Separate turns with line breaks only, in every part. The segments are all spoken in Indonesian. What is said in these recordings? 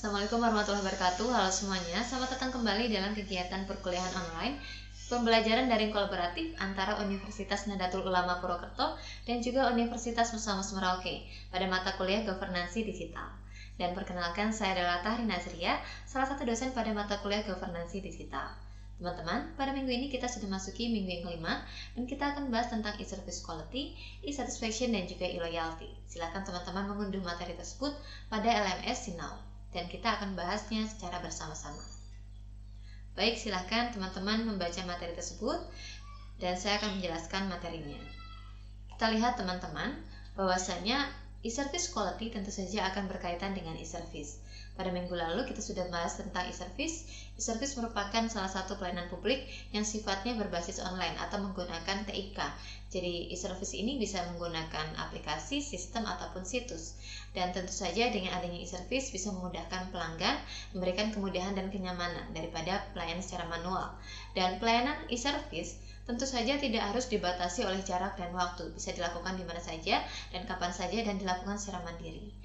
Assalamualaikum warahmatullahi wabarakatuh. Halo semuanya, selamat datang kembali dalam kegiatan perkuliahan online pembelajaran daring kolaboratif antara Universitas Nahdlatul Ulama Purwokerto dan juga Universitas Musamus Merauke pada mata kuliah Governansi Digital. Dan perkenalkan, saya adalah Tahri Nazria, salah satu dosen pada mata kuliah Governansi Digital. Teman-teman, pada minggu ini kita sudah masuki minggu yang kelima dan kita akan bahas tentang e-service quality, e-satisfaction, dan juga e-loyalty. Silakan teman-teman mengunduh materi tersebut pada LMS Sinau dan kita akan bahasnya secara bersama-sama. Baik, silakan teman-teman membaca materi tersebut dan saya akan menjelaskan materinya. Kita lihat teman-teman bahwasanya e-service quality tentu saja akan berkaitan dengan e-service. Pada minggu lalu kita sudah bahas tentang e-service. E-service merupakan salah satu pelayanan publik yang sifatnya berbasis online atau menggunakan TIK. Jadi e-service ini bisa menggunakan aplikasi, sistem, ataupun situs. Dan tentu saja dengan adanya e-service bisa memudahkan pelanggan, memberikan kemudahan dan kenyamanan daripada pelayanan secara manual. Dan pelayanan e-service tentu saja tidak harus dibatasi oleh jarak dan waktu, bisa dilakukan di mana saja dan kapan saja dan dilakukan secara mandiri.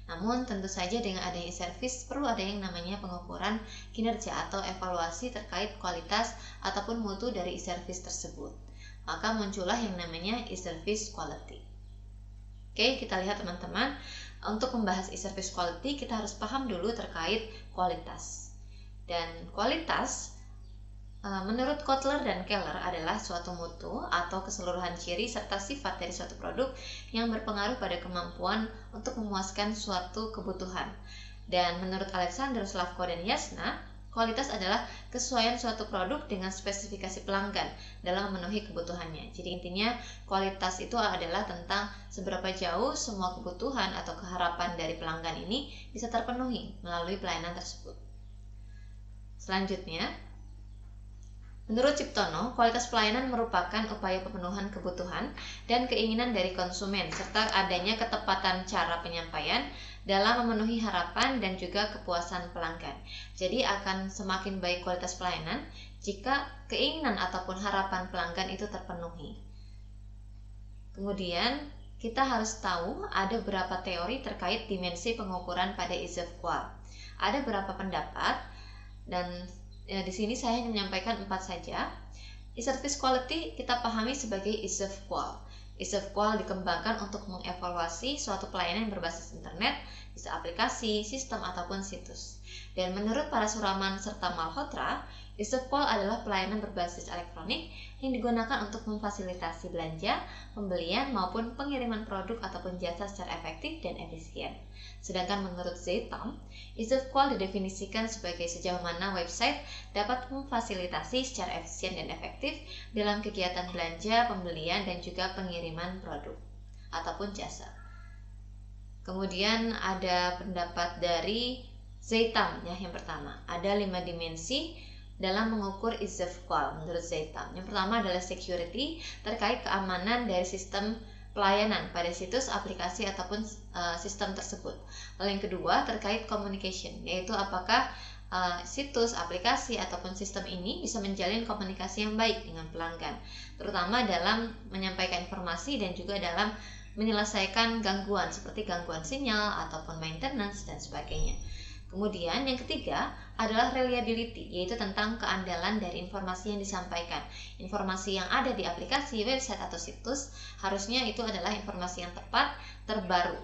Namun tentu saja dengan adanya e-service perlu ada yang namanya pengukuran kinerja atau evaluasi terkait kualitas ataupun mutu dari e-service tersebut. Maka muncullah yang namanya e-service quality. Oke, kita lihat teman-teman, untuk membahas e-service quality kita harus paham dulu terkait kualitas. Dan kualitas menurut Kotler dan Keller adalah suatu mutu atau keseluruhan ciri serta sifat dari suatu produk yang berpengaruh pada kemampuan untuk memuaskan suatu kebutuhan. Dan menurut Alexander, Slavko, dan Yasna, kualitas adalah kesesuaian suatu produk dengan spesifikasi pelanggan dalam memenuhi kebutuhannya. Jadi intinya kualitas itu adalah tentang seberapa jauh semua kebutuhan atau keharapan dari pelanggan ini bisa terpenuhi melalui pelayanan tersebut. Selanjutnya, menurut Ciptono, kualitas pelayanan merupakan upaya pemenuhan kebutuhan dan keinginan dari konsumen serta adanya ketepatan cara penyampaian dalam memenuhi harapan dan juga kepuasan pelanggan. Jadi akan semakin baik kualitas pelayanan jika keinginan ataupun harapan pelanggan itu terpenuhi. Kemudian kita harus tahu ada beberapa teori terkait dimensi pengukuran pada e-service. Ada beberapa pendapat dan di sini saya hanya menyampaikan 4 saja. E-service quality kita pahami sebagai e-serve qual. E-serve qual dikembangkan untuk mengevaluasi suatu pelayanan yang berbasis internet, bisa aplikasi, sistem, ataupun situs. Dan menurut Parasuraman serta Malhotra, e-serve qual adalah pelayanan berbasis elektronik yang digunakan untuk memfasilitasi belanja, pembelian, maupun pengiriman produk ataupun jasa secara efektif dan efisien. Sedangkan menurut Zeitam, e-serve qual didefinisikan sebagai sejauh mana website dapat memfasilitasi secara efisien dan efektif dalam kegiatan belanja, pembelian, dan juga pengiriman produk ataupun jasa. Kemudian ada pendapat dari Zeitam yang pertama, ada 5 dimensi dalam mengukur e-serve qual menurut Zeitam. Yang pertama adalah security, terkait keamanan dari sistem pelayanan pada situs, aplikasi, ataupun sistem tersebut. Lalu yang kedua terkait communication, yaitu apakah situs, aplikasi, ataupun sistem ini bisa menjalin komunikasi yang baik dengan pelanggan, terutama dalam menyampaikan informasi dan juga dalam menyelesaikan gangguan seperti gangguan sinyal ataupun maintenance dan sebagainya. Kemudian yang ketiga adalah reliability, yaitu tentang keandalan dari informasi yang disampaikan. Informasi yang ada di aplikasi, website, atau situs harusnya itu adalah informasi yang tepat, terbaru,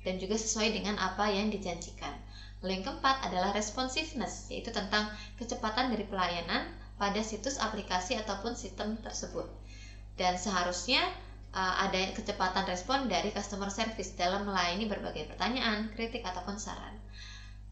dan juga sesuai dengan apa yang dijanjikan. Lalu yang keempat adalah responsiveness, yaitu tentang kecepatan dari pelayanan pada situs, aplikasi, ataupun sistem tersebut. Dan seharusnya ada kecepatan respon dari customer service dalam melayani berbagai pertanyaan, kritik, ataupun saran.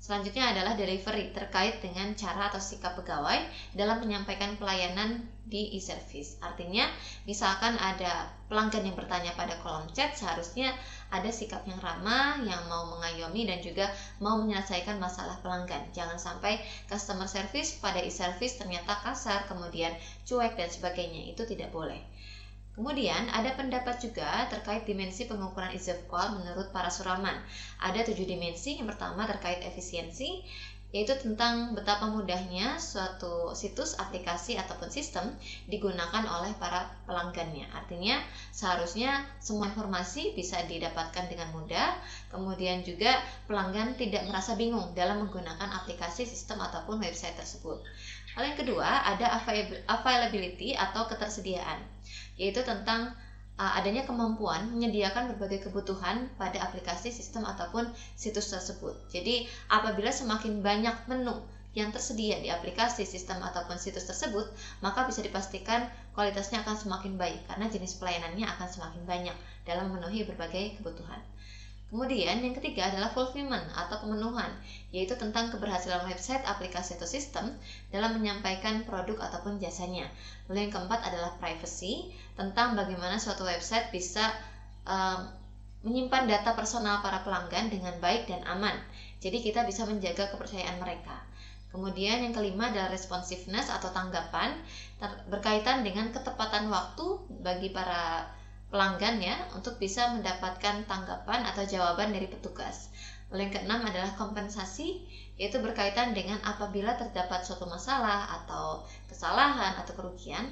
Selanjutnya adalah delivery, terkait dengan cara atau sikap pegawai dalam menyampaikan pelayanan di e-service. Artinya, misalkan ada pelanggan yang bertanya pada kolom chat, seharusnya ada sikap yang ramah, yang mau mengayomi dan juga mau menyelesaikan masalah pelanggan. Jangan sampai customer service pada e-service ternyata kasar, kemudian cuek dan sebagainya. Itu tidak boleh. Kemudian ada pendapat juga terkait dimensi pengukuran e-serve qual menurut Parasuraman. Ada 7 dimensi. Yang pertama terkait efisiensi, yaitu tentang betapa mudahnya suatu situs, aplikasi, ataupun sistem digunakan oleh para pelanggannya. Artinya seharusnya semua informasi bisa didapatkan dengan mudah, kemudian juga pelanggan tidak merasa bingung dalam menggunakan aplikasi, sistem, ataupun website tersebut. Hal yang kedua ada availability atau ketersediaan, yaitu tentang adanya kemampuan menyediakan berbagai kebutuhan pada aplikasi, sistem, ataupun situs tersebut. Jadi apabila semakin banyak menu yang tersedia di aplikasi, sistem, ataupun situs tersebut, maka bisa dipastikan kualitasnya akan semakin baik karena jenis pelayanannya akan semakin banyak dalam memenuhi berbagai kebutuhan. Kemudian yang ketiga adalah fulfillment atau pemenuhan, yaitu tentang keberhasilan website, aplikasi, atau sistem dalam menyampaikan produk ataupun jasanya. Lalu yang keempat adalah privacy, tentang bagaimana suatu website bisa menyimpan data personal para pelanggan dengan baik dan aman. Jadi kita bisa menjaga kepercayaan mereka. Kemudian yang kelima adalah responsiveness atau tanggapan, berkaitan dengan ketepatan waktu bagi para pelanggan ya untuk bisa mendapatkan tanggapan atau jawaban dari petugas. Lalu yang keenam adalah kompensasi, yaitu berkaitan dengan apabila terdapat suatu masalah atau kesalahan atau kerugian,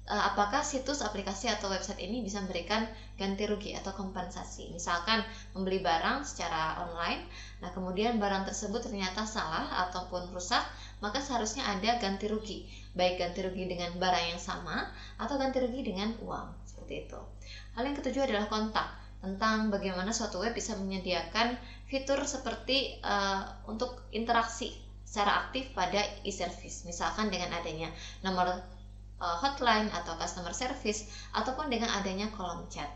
apakah situs, aplikasi, atau website ini bisa memberikan ganti rugi atau kompensasi. Misalkan membeli barang secara online, nah kemudian barang tersebut ternyata salah ataupun rusak, maka seharusnya ada ganti rugi, baik ganti rugi dengan barang yang sama atau ganti rugi dengan uang, seperti itu. Hal yang ketujuh adalah kontak, tentang bagaimana suatu web bisa menyediakan fitur seperti untuk interaksi secara aktif pada e-service, misalkan dengan adanya nomor hotline atau customer service, ataupun dengan adanya kolom chat.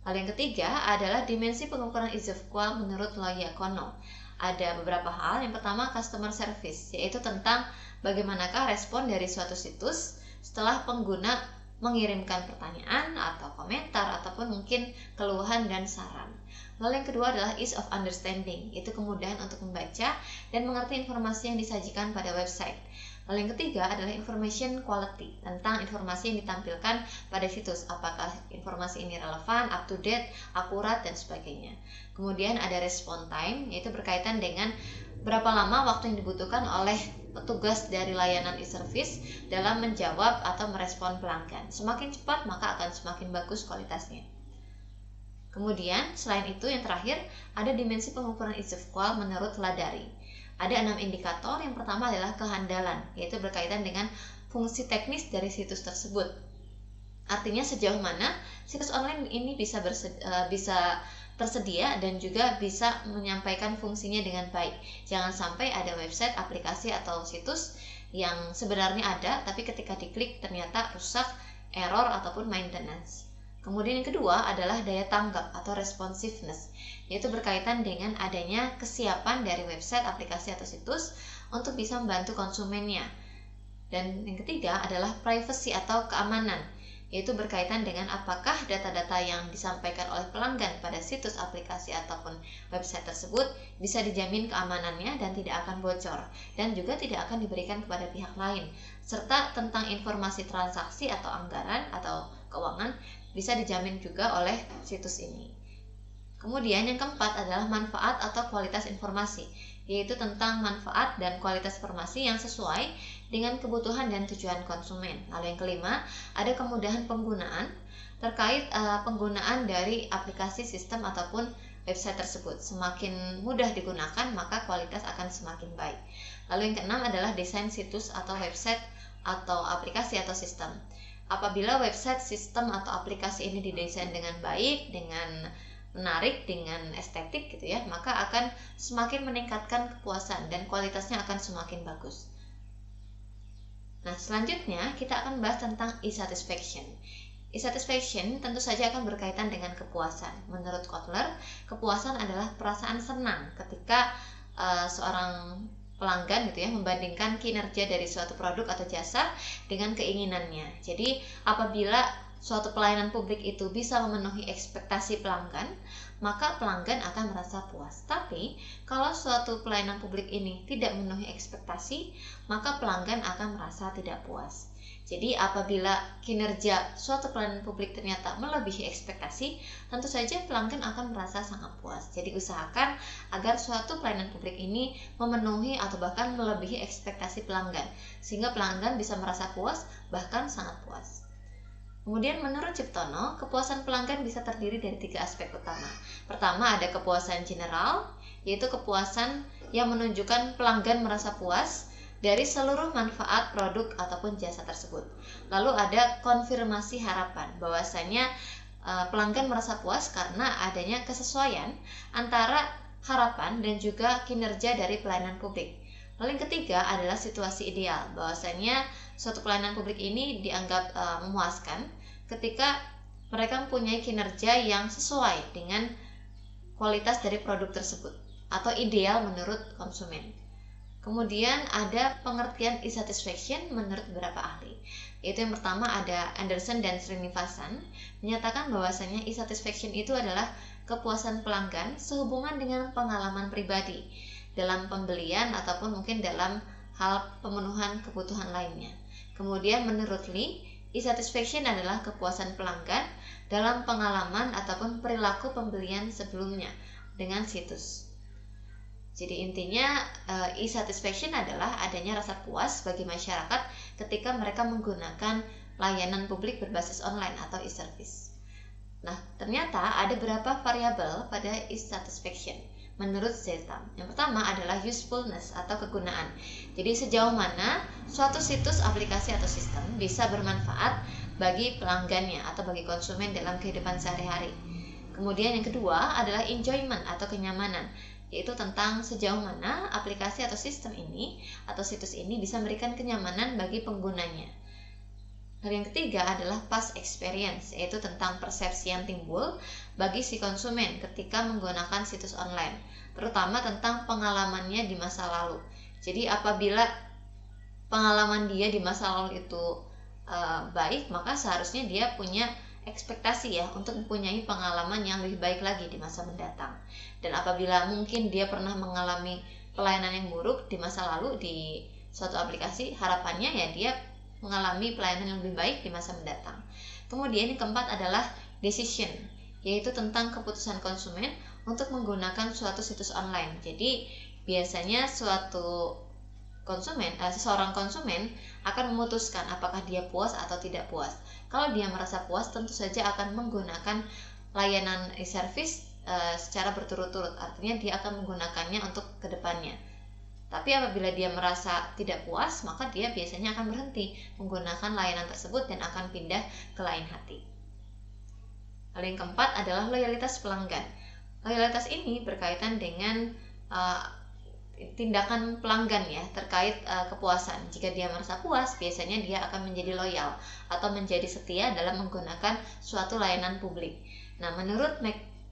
Hal yang ketiga adalah dimensi pengukuran ease of QoL menurut Loyacono. Ada beberapa hal. Yang pertama, customer service, yaitu tentang bagaimanakah respon dari suatu situs setelah pengguna mengirimkan pertanyaan atau komentar ataupun mungkin keluhan dan saran. Lalu yang kedua adalah ease of understanding, yaitu kemudahan untuk membaca dan mengerti informasi yang disajikan pada website. Lalu yang ketiga adalah information quality, tentang informasi yang ditampilkan pada situs, apakah informasi ini relevan, up to date, akurat, dan sebagainya. Kemudian ada response time, yaitu berkaitan dengan berapa lama waktu yang dibutuhkan oleh petugas dari layanan e-service dalam menjawab atau merespon pelanggan. Semakin cepat maka akan semakin bagus kualitasnya. Kemudian selain itu yang terakhir ada dimensi pengukuran ease of QoL menurut Ladari. Ada 6 indikator. Yang pertama adalah kehandalan, yaitu berkaitan dengan fungsi teknis dari situs tersebut. Artinya sejauh mana situs online ini bisa tersedia dan juga bisa menyampaikan fungsinya dengan baik. Jangan sampai ada website, aplikasi, atau situs yang sebenarnya ada tapi ketika diklik ternyata rusak, error, ataupun maintenance. Kemudian yang kedua adalah daya tanggap atau responsiveness, yaitu berkaitan dengan adanya kesiapan dari website, aplikasi, atau situs untuk bisa membantu konsumennya. Dan yang ketiga adalah privacy atau keamanan, yaitu berkaitan dengan apakah data-data yang disampaikan oleh pelanggan pada situs, aplikasi, ataupun website tersebut bisa dijamin keamanannya dan tidak akan bocor, dan juga tidak akan diberikan kepada pihak lain, serta tentang informasi transaksi atau anggaran atau keuangan bisa dijamin juga oleh situs ini. Kemudian yang keempat adalah manfaat atau kualitas informasi, yaitu tentang manfaat dan kualitas informasi yang sesuai dengan kebutuhan dan tujuan konsumen. Lalu yang kelima, ada kemudahan penggunaan terkait penggunaan dari aplikasi, sistem, ataupun website tersebut. Semakin mudah digunakan, maka kualitas akan semakin baik. Lalu yang keenam adalah desain situs atau website atau aplikasi atau sistem. Apabila website, sistem, atau aplikasi ini didesain dengan baik, dengan menarik, dengan estetik gitu ya, maka akan semakin meningkatkan kepuasan dan kualitasnya akan semakin bagus. Nah, selanjutnya kita akan bahas tentang e-satisfaction. E-satisfaction tentu saja akan berkaitan dengan kepuasan. Menurut Kotler, kepuasan adalah perasaan senang ketika seorang pelanggan gitu ya membandingkan kinerja dari suatu produk atau jasa dengan keinginannya. Jadi apabila suatu pelayanan publik itu bisa memenuhi ekspektasi pelanggan, maka pelanggan akan merasa puas. Tapi kalau suatu pelayanan publik ini tidak memenuhi ekspektasi, maka pelanggan akan merasa tidak puas. Jadi apabila kinerja suatu pelayanan publik ternyata melebihi ekspektasi, tentu saja pelanggan akan merasa sangat puas. Jadi usahakan agar suatu pelayanan publik ini memenuhi atau bahkan melebihi ekspektasi pelanggan, sehingga pelanggan bisa merasa puas, bahkan sangat puas. Kemudian menurut Ciptono, kepuasan pelanggan bisa terdiri dari 3 aspek utama. Pertama ada kepuasan general, yaitu kepuasan yang menunjukkan pelanggan merasa puas dari seluruh manfaat produk ataupun jasa tersebut. Lalu ada konfirmasi harapan, bahwasanya pelanggan merasa puas karena adanya kesesuaian antara harapan dan juga kinerja dari pelayanan publik. Lalu yang ketiga adalah situasi ideal, bahwasanya suatu pelayanan publik ini dianggap memuaskan ketika mereka mempunyai kinerja yang sesuai dengan kualitas dari produk tersebut atau ideal menurut konsumen. Kemudian ada pengertian e-satisfaction menurut beberapa ahli. Yaitu yang pertama ada Anderson dan Srinivasan menyatakan bahwasanya e-satisfaction itu adalah kepuasan pelanggan sehubungan dengan pengalaman pribadi dalam pembelian ataupun mungkin dalam hal pemenuhan kebutuhan lainnya. Kemudian menurut Lee, e-satisfaction adalah kepuasan pelanggan dalam pengalaman ataupun perilaku pembelian sebelumnya dengan situs. Jadi intinya e-satisfaction adalah adanya rasa puas bagi masyarakat ketika mereka menggunakan layanan publik berbasis online atau e-service. Nah, ternyata ada beberapa variabel pada e-satisfaction menurut Zetam. Yang pertama adalah usefulness atau kegunaan. Jadi sejauh mana suatu situs, aplikasi atau sistem bisa bermanfaat bagi pelanggannya atau bagi konsumen dalam kehidupan sehari-hari. Kemudian yang kedua adalah enjoyment atau kenyamanan, yaitu tentang sejauh mana aplikasi atau sistem ini atau situs ini bisa memberikan kenyamanan bagi penggunanya. Lalu yang ketiga adalah past experience, yaitu tentang persepsi yang timbul bagi si konsumen ketika menggunakan situs online, terutama tentang pengalamannya di masa lalu. Jadi apabila pengalaman dia di masa lalu itu baik, maka seharusnya dia punya ekspektasi ya untuk mempunyai pengalaman yang lebih baik lagi di masa mendatang. Dan apabila mungkin dia pernah mengalami pelayanan yang buruk di masa lalu di suatu aplikasi, harapannya ya dia mengalami pelayanan yang lebih baik di masa mendatang. Kemudian yang keempat adalah decision, yaitu tentang keputusan konsumen untuk menggunakan suatu situs online. Jadi biasanya seseorang konsumen akan memutuskan apakah dia puas atau tidak puas. Kalau dia merasa puas, tentu saja akan menggunakan layanan e-service secara berturut-turut, artinya dia akan menggunakannya untuk kedepannya. Tapi apabila dia merasa tidak puas, maka dia biasanya akan berhenti menggunakan layanan tersebut dan akan pindah ke lain hati. Lalu yang keempat adalah loyalitas pelanggan. Loyalitas ini berkaitan dengan tindakan pelanggan ya terkait kepuasan. Jika dia merasa puas, biasanya dia akan menjadi loyal atau menjadi setia dalam menggunakan suatu layanan publik. Nah, menurut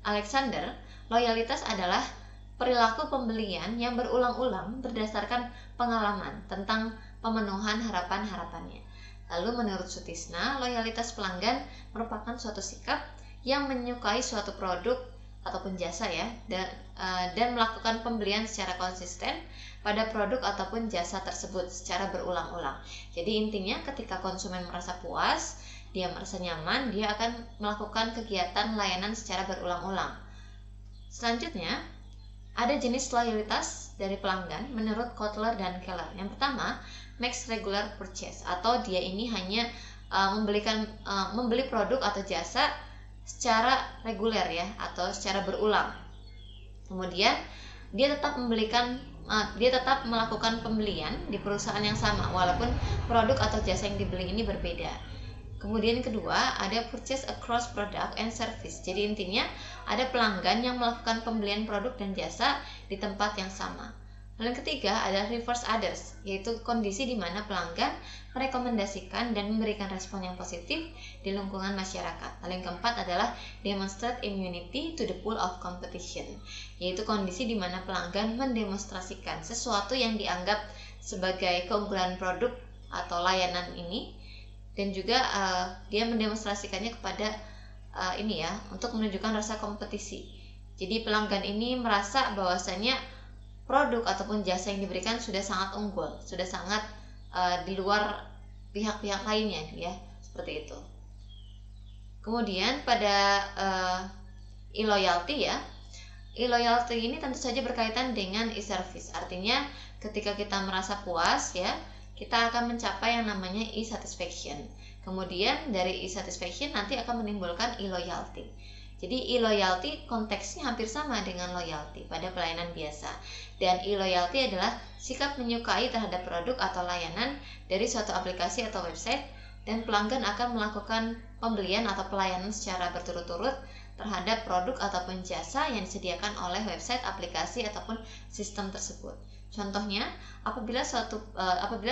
Alexander, loyalitas adalah perilaku pembelian yang berulang-ulang berdasarkan pengalaman tentang pemenuhan harapan-harapannya. Lalu menurut Sutisna, loyalitas pelanggan merupakan suatu sikap yang menyukai suatu produk ataupun jasa ya, dan melakukan pembelian secara konsisten pada produk ataupun jasa tersebut secara berulang-ulang. Jadi intinya ketika konsumen merasa puas, dia merasa nyaman, dia akan melakukan kegiatan layanan secara berulang-ulang. Selanjutnya, ada jenis loyalitas dari pelanggan menurut Kotler dan Keller. Yang pertama, makes regular purchase, atau dia ini hanya membeli produk atau jasa secara reguler ya, atau secara berulang. Kemudian dia tetap melakukan pembelian di perusahaan yang sama walaupun produk atau jasa yang dibeli ini berbeda. Kemudian kedua, ada purchase across product and service. Jadi intinya ada pelanggan yang melakukan pembelian produk dan jasa di tempat yang sama. Lalu yang ketiga ada reverse others, yaitu kondisi di mana pelanggan merekomendasikan dan memberikan respon yang positif di lingkungan masyarakat. Lalu yang keempat adalah demonstrate immunity to the pool of competition, yaitu kondisi di mana pelanggan mendemonstrasikan sesuatu yang dianggap sebagai keunggulan produk atau layanan ini, dan juga dia mendemonstrasikannya kepada untuk menunjukkan rasa kompetisi. Jadi pelanggan ini merasa bahwasanya produk ataupun jasa yang diberikan sudah sangat unggul, sudah sangat di luar pihak-pihak lainnya ya, seperti itu. Kemudian pada e-loyalty ya, e-loyalty ini tentu saja berkaitan dengan e-service. Artinya ketika kita merasa puas ya, kita akan mencapai yang namanya e-satisfaction. Kemudian dari e-satisfaction nanti akan menimbulkan e-loyalty. Jadi e-loyalty konteksnya hampir sama dengan loyalty pada pelayanan biasa. Dan e-loyalty adalah sikap menyukai terhadap produk atau layanan dari suatu aplikasi atau website, dan pelanggan akan melakukan pembelian atau pelayanan secara berturut-turut terhadap produk ataupun jasa yang disediakan oleh website, aplikasi, ataupun sistem tersebut. Contohnya, apabila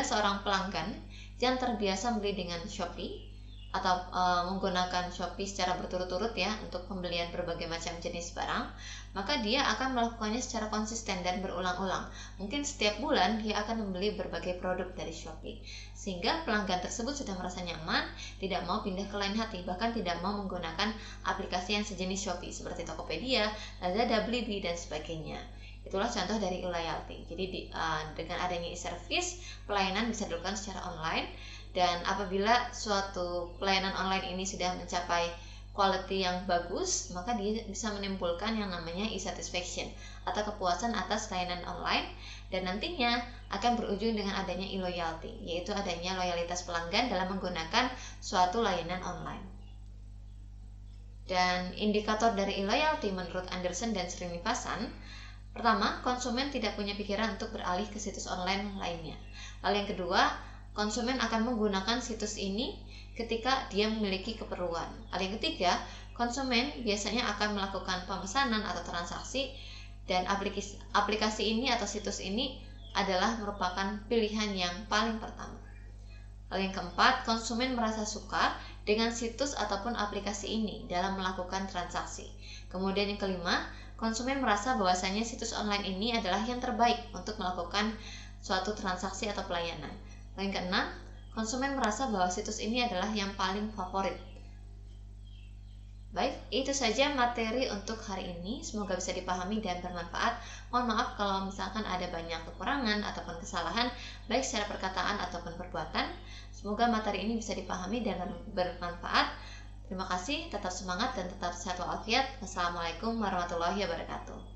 seorang pelanggan yang terbiasa membeli dengan Shopee atau menggunakan Shopee secara berturut-turut ya untuk pembelian berbagai macam jenis barang, maka dia akan melakukannya secara konsisten dan berulang-ulang. Mungkin setiap bulan dia akan membeli berbagai produk dari Shopee, sehingga pelanggan tersebut sudah merasa nyaman, tidak mau pindah ke lain hati, bahkan tidak mau menggunakan aplikasi yang sejenis Shopee seperti Tokopedia, Lazada, Blibli, dan sebagainya. Itulah contoh dari e-loyalty. Jadi dengan adanya e-service, pelayanan bisa dilakukan secara online, dan apabila suatu pelayanan online ini sudah mencapai quality yang bagus, maka dia bisa menimbulkan yang namanya e-satisfaction atau kepuasan atas layanan online, dan nantinya akan berujung dengan adanya e-loyalty, yaitu adanya loyalitas pelanggan dalam menggunakan suatu layanan online. Dan indikator dari e-loyalty menurut Anderson dan Srinivasan, pertama, konsumen tidak punya pikiran untuk beralih ke situs online lainnya. Lalu yang kedua, konsumen akan menggunakan situs ini ketika dia memiliki keperluan. Lalu yang ketiga, konsumen biasanya akan melakukan pemesanan atau transaksi, dan aplikasi ini atau situs ini adalah merupakan pilihan yang paling pertama. Lalu yang keempat, konsumen merasa suka dengan situs ataupun aplikasi ini dalam melakukan transaksi. Kemudian yang kelima, konsumen merasa bahwasanya situs online ini adalah yang terbaik untuk melakukan suatu transaksi atau pelayanan. Lalu yang keenam, konsumen merasa bahwa situs ini adalah yang paling favorit. Baik, itu saja materi untuk hari ini. Semoga bisa dipahami dan bermanfaat. Mohon maaf kalau misalkan ada banyak kekurangan ataupun kesalahan, baik secara perkataan ataupun perbuatan. Semoga materi ini bisa dipahami dan bermanfaat. Terima kasih, tetap semangat dan tetap sehat walafiat. Wassalamualaikum warahmatullahi wabarakatuh.